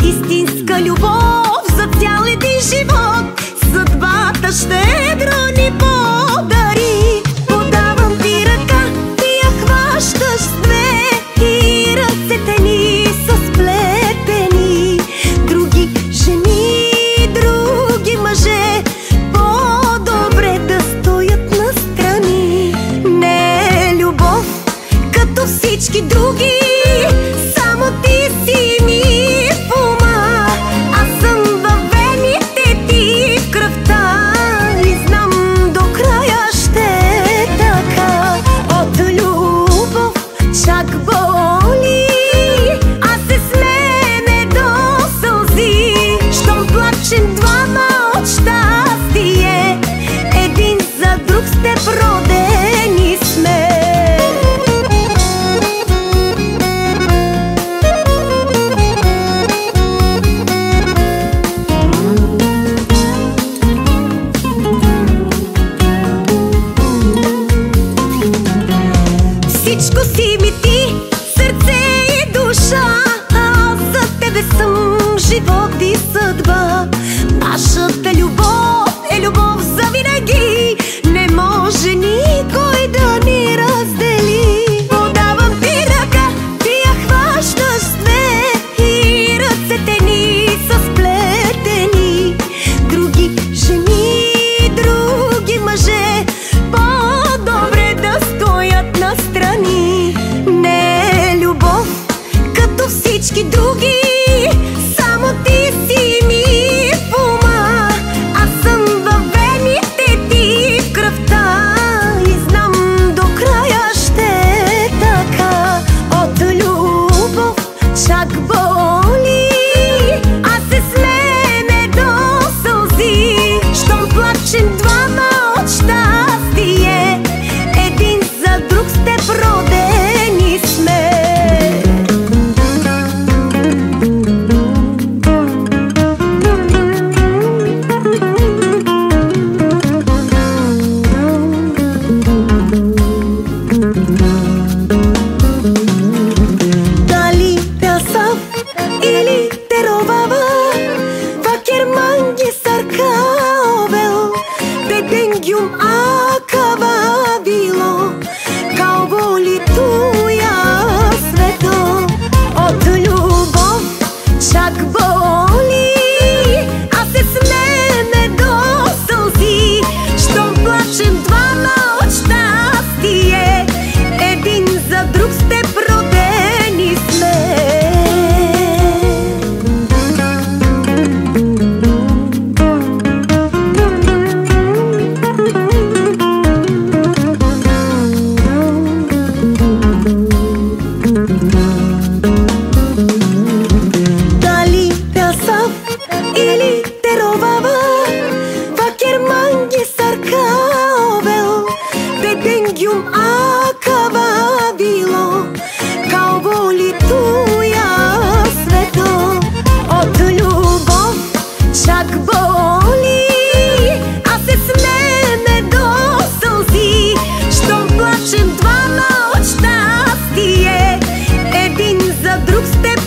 Истинска любов за цял един живот съдбата щедро ни подари. Подавам ти ръка, ти я хващаш с две и ръцете ни са сплетени. Други жени, други мъже по-добре да стоят настрани. Не е любов като всички други, само ти си ми в ума. Аз съм във вените ти, в кръвта и знам до края ще е така. От любов чак боли, а се смееме до сълзи. Щом плачем двама от щастие, един за друг с теб родени сме. Всичко си ми ти, сърце и душа, аз за тебе съм живот и съдба. Нашата любов е любов завинаги, не може никой да ни раздели. Подавам ти ръка, ти я хващаш с две и ръцете ни са сплетени. Други жени, други мъже по-добре да стоят настрани. Не е любов като всички други, само ти си ми в ума. Аз съм във вените ти, в кръвта и знам до края ще е така. От любов чак боли, а се смееме до сълзи. Щом плачем двама от щастие, един за друг с теб родени сме. Дали пясав или теровава, вакерманги саркаовел, беденгюм акававило, кауволи туя свето. От любов чак боли, а се смееме до сълзи. Щом плачем двама от щастие, един за друг с теб родени сме. Дали пясав или теровава, вакерманги саркаовел, беденгюм акававило, кауволи туя свето. От любов чак боли, а се смееме до сълзи. Щом плачем двама от щастие, един за друг с теб